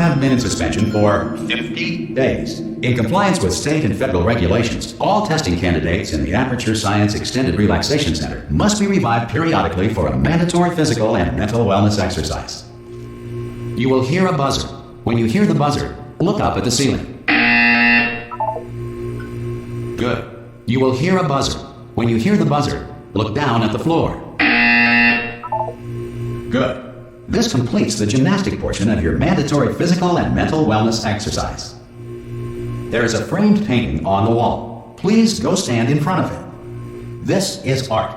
have been in suspension for 50 days. In compliance with state and federal regulations, all testing candidates in the Aperture Science Extended Relaxation Center must be revived periodically for a mandatory physical and mental wellness exercise. You will hear a buzzer. When you hear the buzzer, look up at the ceiling. Good. You will hear a buzzer. When you hear the buzzer, look down at the floor. Good. This completes the gymnastic portion of your mandatory physical and mental wellness exercise. There is a framed painting on the wall. Please go stand in front of it. This is art.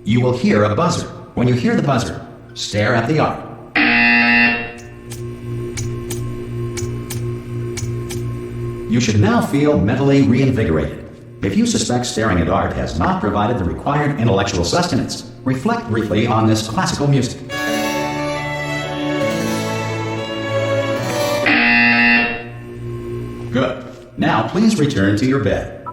You will hear a buzzer. When you hear the buzzer, stare at the art. You should now feel mentally reinvigorated. If you suspect staring at art has not provided the required intellectual sustenance, reflect briefly on this classical music. Good. Now please return to your bed.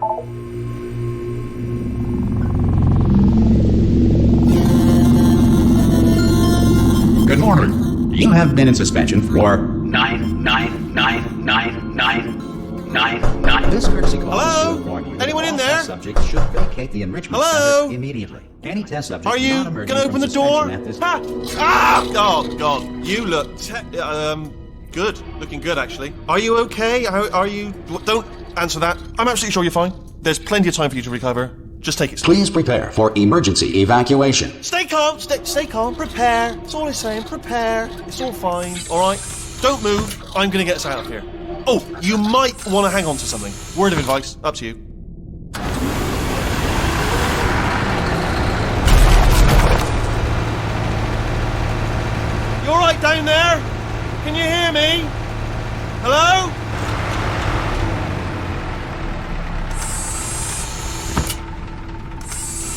Good morning. You have been in suspension for 9. This courtesy call. Hello? Anyone in there? Subjects should vacate the enrichment center immediately. Any test subject Are you gonna open the door? Oh God! You look good. Looking good, actually. Are you okay? Are you? Don't answer that. I'm absolutely sure you're fine. There's plenty of time for you to recover. Just take it slow. Please prepare for emergency evacuation. Stay calm. Stay calm. Prepare. That's all I'm saying. Prepare. It's all fine. All right. Don't move. I'm gonna get us out of here. Oh, you might want to hang on to something. Word of advice. Up to you. You all right down there? Can you hear me? Hello?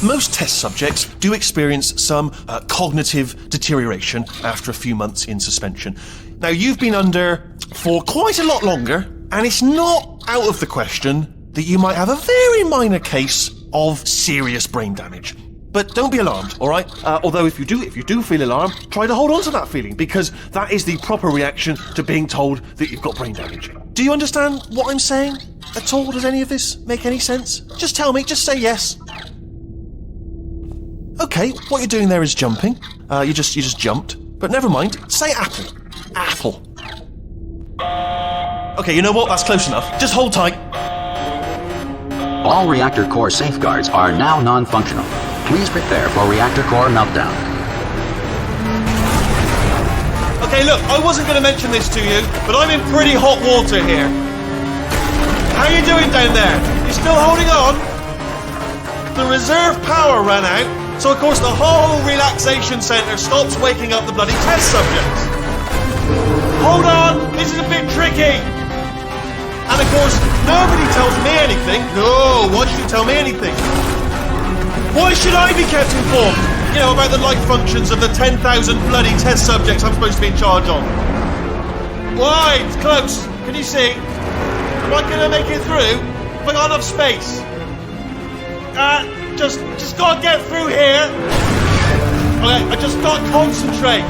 Most test subjects do experience some cognitive deterioration after a few months in suspension. Now, you've been under for quite a lot longer, and it's not out of the question that you might have a very minor case of serious brain damage. But don't be alarmed, all right? Although if you do feel alarmed, try to hold on to that feeling, because that is the proper reaction to being told that you've got brain damage. Do you understand what I'm saying at all? Does any of this make any sense? Just tell me, just say yes. Okay, what you're doing there is jumping. You just jumped. But never mind, say apple. Apple. Okay, you know what? That's close enough. Just hold tight. All reactor core safeguards are now non-functional. Please prepare for reactor core meltdown. Okay, look, I wasn't going to mention this to you, but I'm in pretty hot water here. How you doing down there? You still holding on? The reserve power ran out, so of course the whole relaxation centre stops waking up the bloody test subjects. Hold on, this is a bit tricky. And of course, nobody tells me anything. No, why should you tell me anything? Why should I be kept informed? You know, about the life functions of the 10,000 bloody test subjects I'm supposed to be in charge of. Why? It's close. Can you see? Am I gonna make it through? Have I got enough space? Just gotta get through here. Okay, I just gotta concentrate.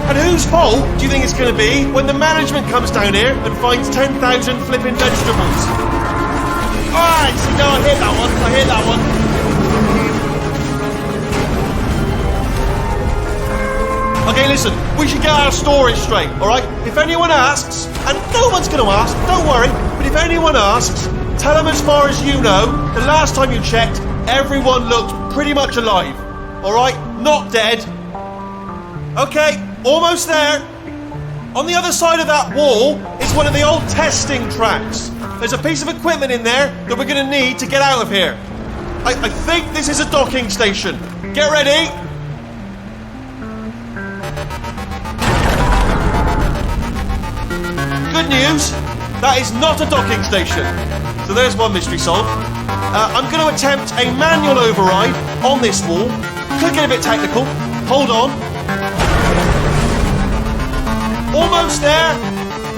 And whose fault do you think it's gonna be when the management comes down here and finds 10,000 flipping vegetables? Alright, so no, I hear that one. Okay, listen, we should get our story straight, alright? If anyone asks, and no one's gonna ask, don't worry, but if anyone asks, tell them as far as you know, the last time you checked, everyone looked pretty much alive. Alright? Not dead. Okay, almost there. On the other side of that wall is one of the old testing tracks. There's a piece of equipment in there that we're going to need to get out of here. I think this is a docking station. Get ready. Good news, that is not a docking station. So there's one mystery solved. I'm going to attempt a manual override on this wall. Could get a bit technical. Hold on. Almost there.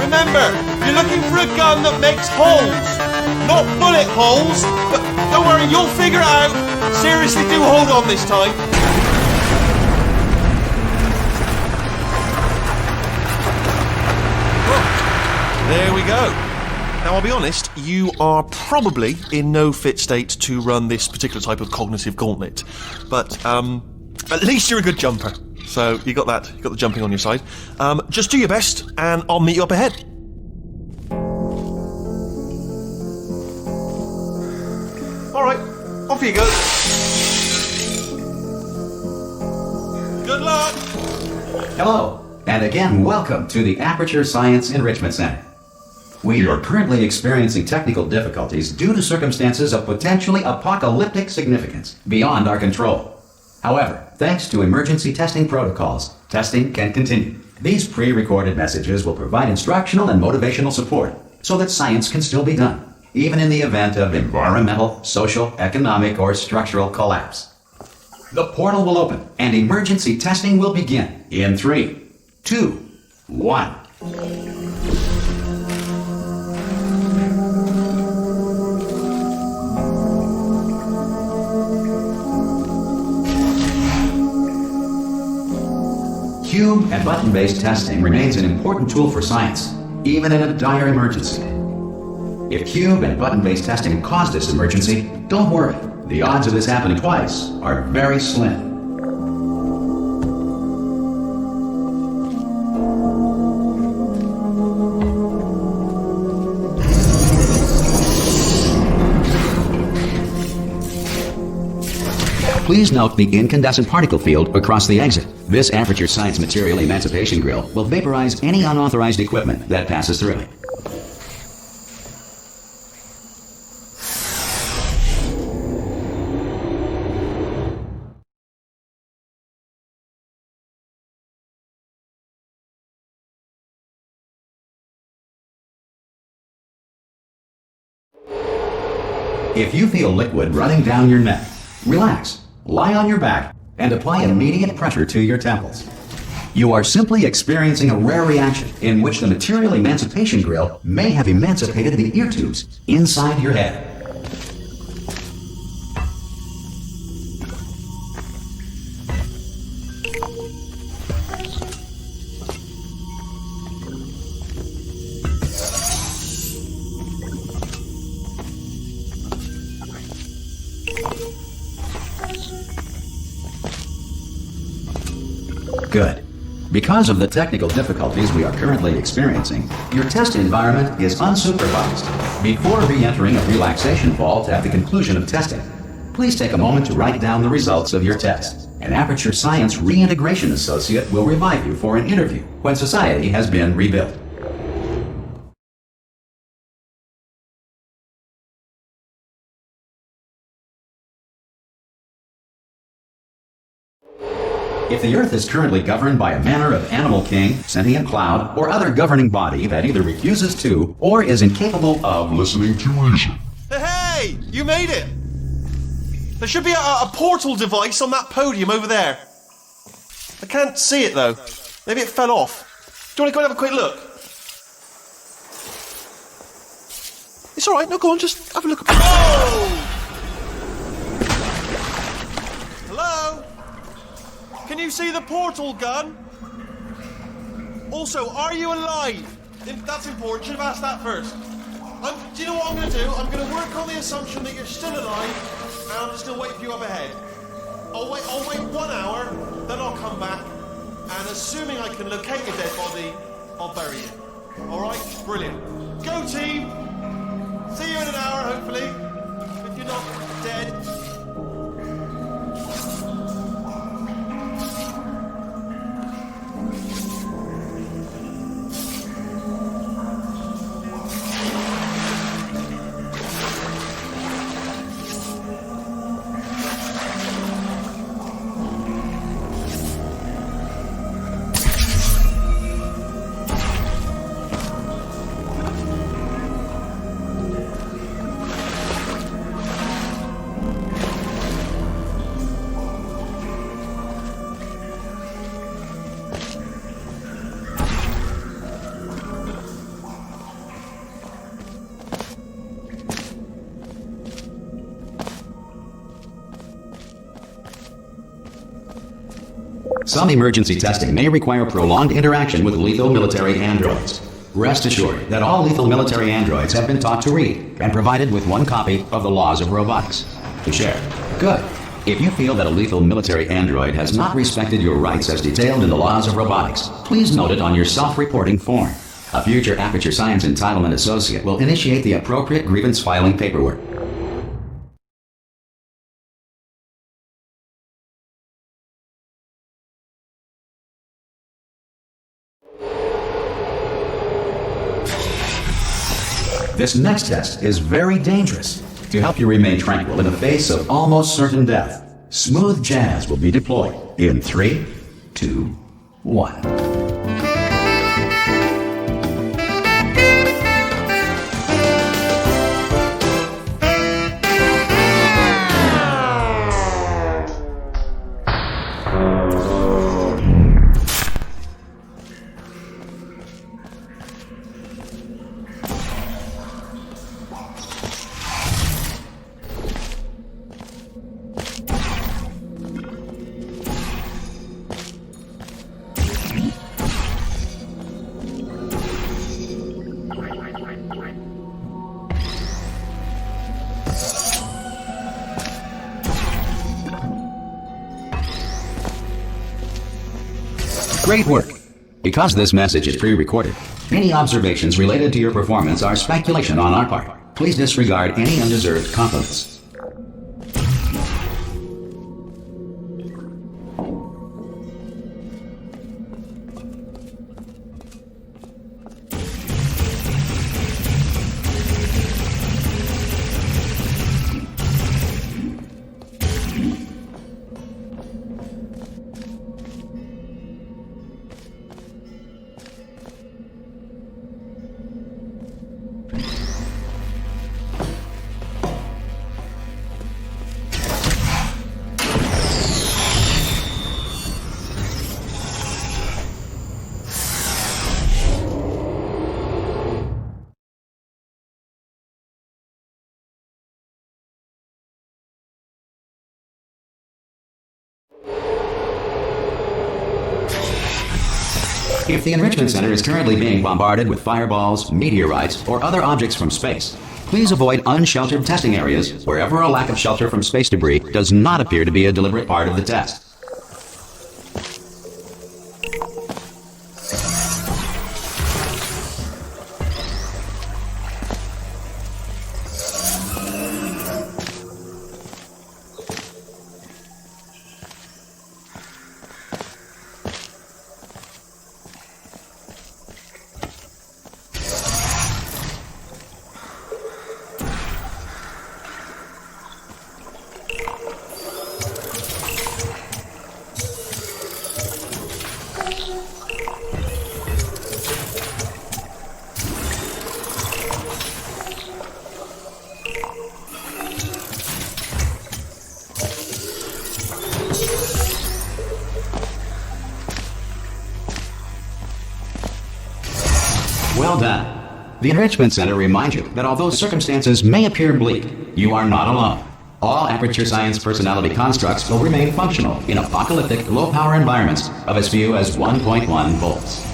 Remember, you're looking for a gun that makes holes. Not bullet holes, but don't worry, you'll figure it out. Seriously, do hold on this time. There we go. Now, I'll be honest, you are probably in no fit state to run this particular type of cognitive gauntlet. But, at least you're a good jumper. So, you got that. You got the jumping on your side. Just do your best, and I'll meet you up ahead. Alright, off you go. Good luck! Hello, and again, welcome to the Aperture Science Enrichment Center. We are currently experiencing technical difficulties due to circumstances of potentially apocalyptic significance beyond our control. However, thanks to emergency testing protocols, testing can continue. These pre-recorded messages will provide instructional and motivational support so that science can still be done, even in the event of environmental, social, economic, or structural collapse. The portal will open and emergency testing will begin in 3, 2, 1. Cube and button-based testing remains an important tool for science, even in a dire emergency. If cube and button-based testing caused this emergency, don't worry. The odds of this happening twice are very slim. Please note the incandescent particle field across the exit. This Aperture Science Material Emancipation Grill will vaporize any unauthorized equipment that passes through it. If you feel liquid running down your neck, relax, lie on your back, and apply immediate pressure to your temples. You are simply experiencing a rare reaction in which the Material Emancipation Grill may have emancipated the ear tubes inside your head. Good. Because of the technical difficulties we are currently experiencing, your test environment is unsupervised. Before re-entering a relaxation vault at the conclusion of testing, please take a moment to write down the results of your test. An Aperture Science Reintegration Associate will revive you for an interview when society has been rebuilt. If the Earth is currently governed by a manner of animal king, sentient cloud, or other governing body that either refuses to or is incapable of listening to reason. Hey! You made it! There should be a portal device on that podium over there. I can't see it though. Maybe it fell off. Do you want to go and have a quick look? It's alright, no, go on, just have a look. Oh! Hello? Can you see the portal gun? Also, are you alive? That's important. Should have asked that first. Do you know what I'm going to do? I'm going to work on the assumption that you're still alive, and I'm just going to wait for you up ahead. I'll wait 1 hour, then I'll come back, and assuming I can locate your dead body, I'll bury you. All right? Brilliant. Go, team! See you in an hour, hopefully. If you're not dead. Some emergency testing may require prolonged interaction with lethal military androids. Rest assured that all lethal military androids have been taught to read and provided with one copy of the Laws of Robotics to share. Good. If you feel that a lethal military android has not respected your rights as detailed in the Laws of Robotics, please note it on your self-reporting form. A future Aperture Science Entitlement Associate will initiate the appropriate grievance filing paperwork. This next test is very dangerous. To help you remain tranquil in the face of almost certain death, smooth jazz will be deployed in 3, 2, 1. Great work! Because this message is pre-recorded, any observations related to your performance are speculation on our part. Please disregard any undeserved compliments. If the Enrichment Center is currently being bombarded with fireballs, meteorites, or other objects from space, please avoid unsheltered testing areas wherever a lack of shelter from space debris does not appear to be a deliberate part of the test. Well done. The Enrichment Center reminds you that although circumstances may appear bleak, you are not alone. All Aperture Science personality constructs will remain functional in apocalyptic, low-power environments of as few as 1.1 volts.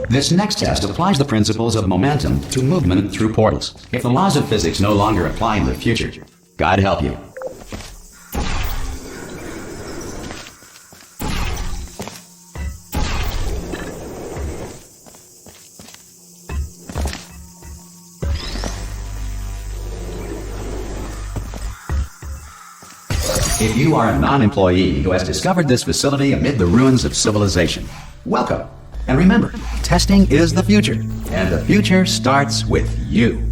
This next test applies the principles of momentum to movement through portals. If the laws of physics no longer apply in the future, God help you. If you are a non-employee who has discovered this facility amid the ruins of civilization, welcome. And remember, testing is the future, and the future starts with you.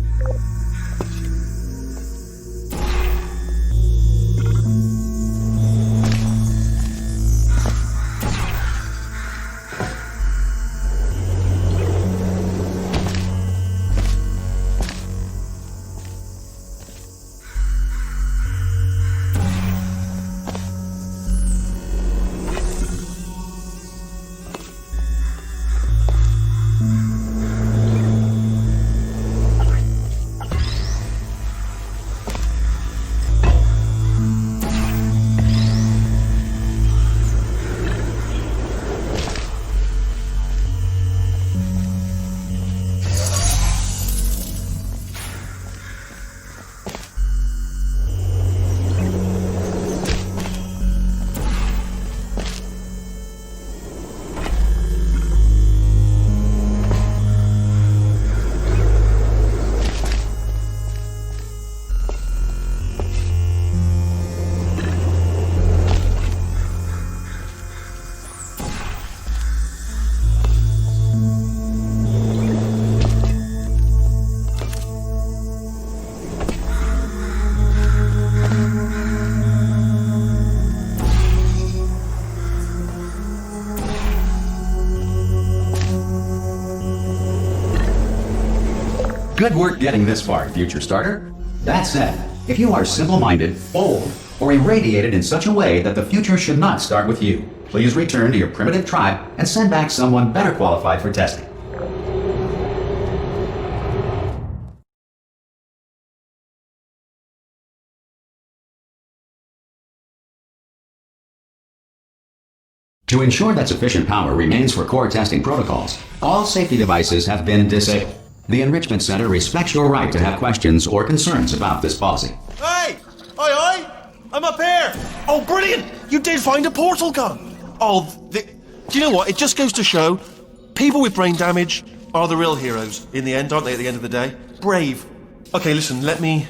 Good work getting this far, future starter. That said, if you are simple-minded, bold, or irradiated in such a way that the future should not start with you, please return to your primitive tribe and send back someone better qualified for testing. To ensure that sufficient power remains for core testing protocols, all safety devices have been disabled. The Enrichment Center respects your right to have questions or concerns about this policy. Hey! Oi! I'm up here! Oh, brilliant! You did find a portal gun! Oh, do you know what? It just goes to show, people with brain damage are the real heroes in the end, aren't they, at the end of the day? Brave. Okay, listen, let me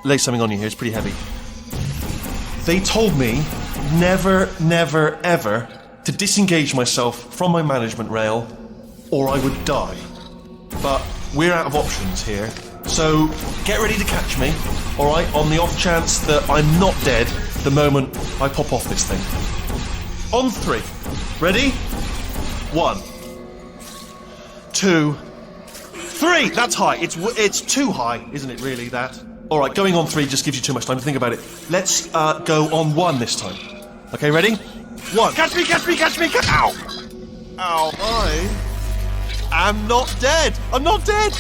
lay something on you here. It's pretty heavy. They told me never, never, ever to disengage myself from my management rail or I would die. But we're out of options here, so get ready to catch me, alright, on the off chance that I'm not dead the moment I pop off this thing. On 3. Ready? 1, 2, 3! That's high. It's too high, isn't it, really, that? Alright, going on 3 just gives you too much time to think about it. Let's go on 1 this time. Okay, ready? 1. Catch me, catch me, catch me, Ow! Ow, I'm not dead! I'm not dead!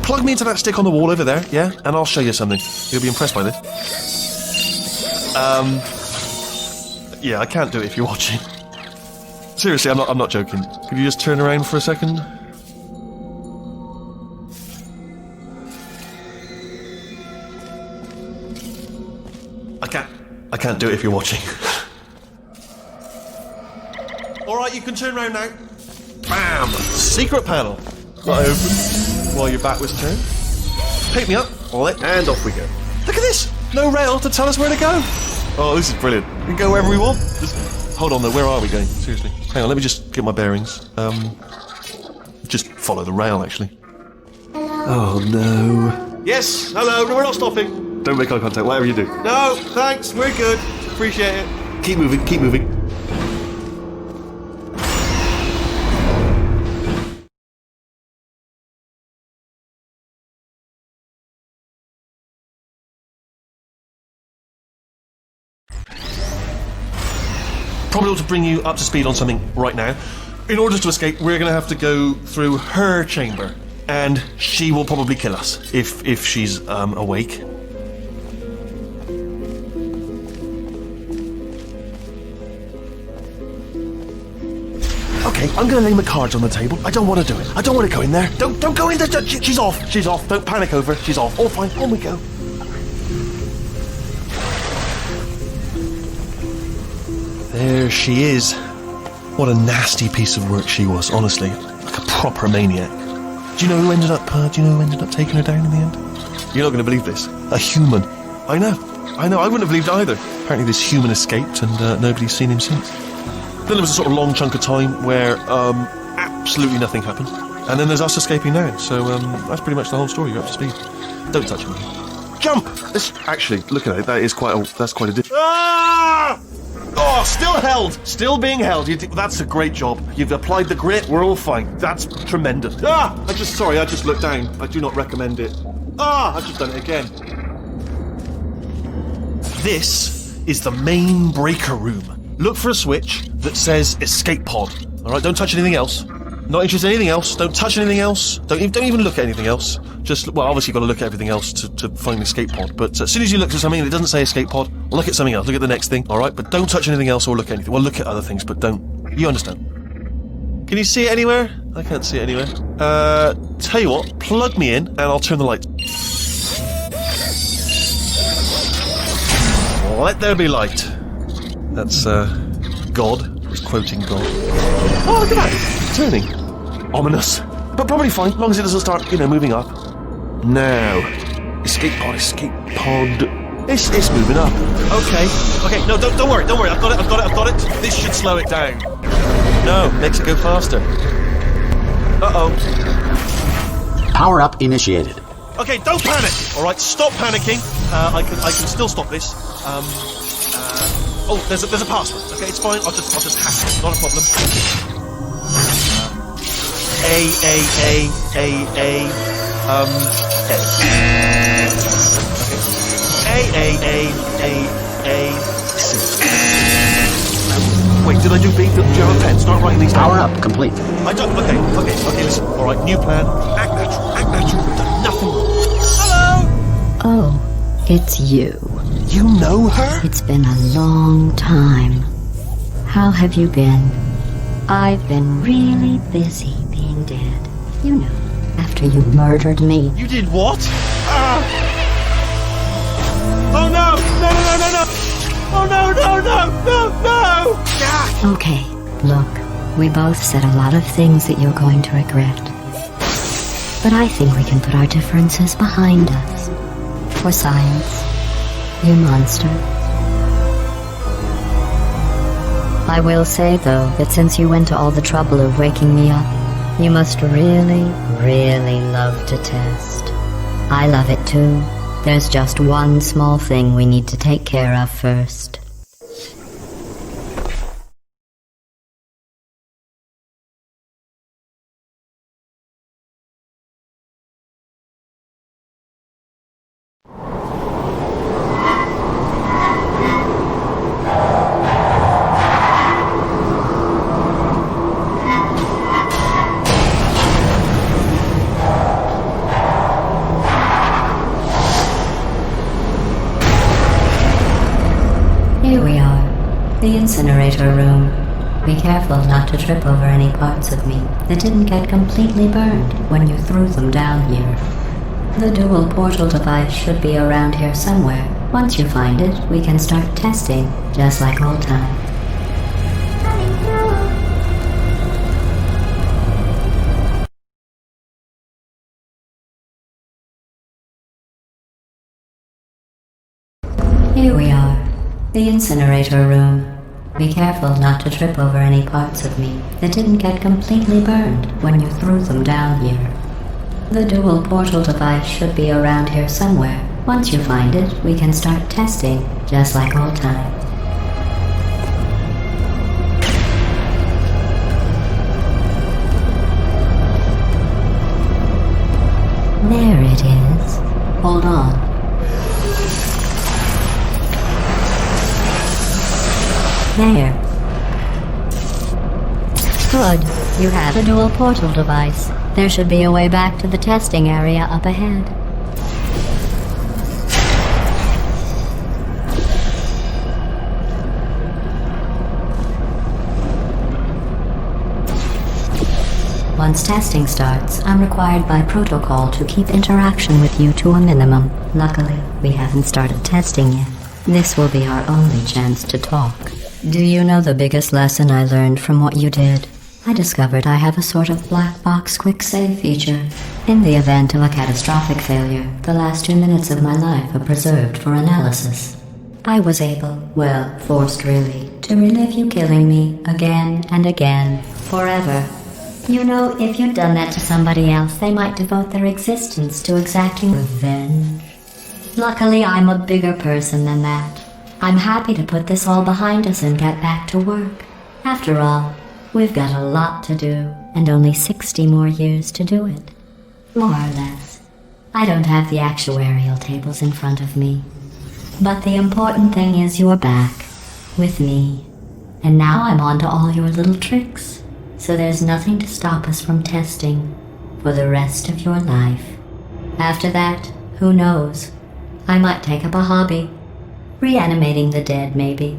Plug me into that stick on the wall over there, yeah? And I'll show you something. You'll be impressed by this. Yeah, I can't do it if you're watching. Seriously, I'm not joking. Could you just turn around for a second? I can't do it if you're watching. Alright, you can turn around now. Bam! Secret panel. Got open while your back was turned. Pick me up, and off we go. Look at this! No rail to tell us where to go. Oh, this is brilliant. We can go wherever we want. Hold on though, where are we going? Seriously. Hang on, let me just get my bearings. Just follow the rail, actually. Oh no. Yes, hello, no, we're not stopping. Don't make eye contact, whatever you do. No, thanks, we're good. Appreciate it. Keep moving, keep moving. Probably ought to bring you up to speed on something right now. In order to escape, we're going to have to go through her chamber, and she will probably kill us if she's awake. Okay, I'm going to lay my cards on the table. I don't want to do it. I don't want to go in there. Don't go in there. She's off. She's off. Don't panic over. She's off. All fine. On we go. There she is. What a nasty piece of work she was, honestly. Like a proper maniac. Do you know who ended up taking her down in the end? You're not going to believe this. A human. I know. I wouldn't have believed it either. Apparently this human escaped and nobody's seen him since. Then there was a sort of long chunk of time where absolutely nothing happened. And then there's us escaping now. So that's pretty much the whole story. You're up to speed. Don't touch me. Jump! Actually, look at it. That's quite a difference. Ah! Oh, still held! Still being held. That's a great job. You've applied the grit, we're all fine. That's tremendous. Ah! I just looked down. I do not recommend it. Ah! I've just done it again. This is the main breaker room. Look for a switch that says escape pod. Alright, don't touch anything else. Not interested in anything else. Don't touch anything else. Don't even look at anything else. Well, obviously you've got to look at everything else to find the escape pod. But as soon as you look at something that doesn't say escape pod, look at something else. Look at the next thing, alright? But don't touch anything else or look at anything. Well, look at other things, but don't. You understand. Can you see it anywhere? I can't see it anywhere. Tell you what, plug me in and I'll turn the lights. Let there be light. That's, God. He's quoting God. Oh, look at that! Turning. Ominous. But probably fine, as long as it doesn't start, moving up. Now. Escape pod. It's moving up. Okay, no, don't worry, I've got it. This should slow it down. No, makes it go faster. Uh-oh. Power up initiated. Okay, don't panic! Alright, stop panicking. I can still stop this. Oh, there's a password. Okay, it's fine. I'll just hack it. Not a problem. A-A-A-A-A-A-C. Wait, did I do B? Do you have a pen? Start writing these down. Power up complete. I don't. Okay, listen. All right, new plan. Act natural. We've done nothing wrong. Hello! Oh, it's you. You know her? It's been a long time. How have you been? I've been really busy being dead. You know, after you murdered me. You did what? Oh no! No! Oh no! Ah! Okay, look, we both said a lot of things that you're going to regret. But I think we can put our differences behind us. For science, you monster. I will say, though, that since you went to all the trouble of waking me up, you must really, really love to test. I love it too. There's just one small thing we need to take care of first. Here we are, the incinerator room. Be careful not to trip over any parts of me that didn't get completely burned when you threw them down here. The dual portal device should be around here somewhere. Once you find it, we can start testing, just like old times. Here we are, the incinerator room. Be careful not to trip over any parts of me that didn't get completely burned when you threw them down here. The dual portal device should be around here somewhere. Once you find it, we can start testing, just like old times. There it is. Hold on. There. Good. You have a dual portal device. There should be a way back to the testing area up ahead. Once testing starts, I'm required by protocol to keep interaction with you to a minimum. Luckily, we haven't started testing yet. This will be our only chance to talk. Do you know the biggest lesson I learned from what you did? I discovered I have a sort of black box quick save feature. In the event of a catastrophic failure, the last 2 minutes of my life are preserved for analysis. I was able, well, forced really, to relive you killing me again and again, forever. You know, if you'd done that to somebody else, they might devote their existence to exacting revenge. Luckily, I'm a bigger person than that. I'm happy to put this all behind us and get back to work. After all, we've got a lot to do, and only 60 more years to do it. More or less. I don't have the actuarial tables in front of me. But the important thing is you're back, with me. And now I'm on to all your little tricks. So there's nothing to stop us from testing for the rest of your life. After that, who knows? I might take up a hobby. Reanimating the dead, maybe.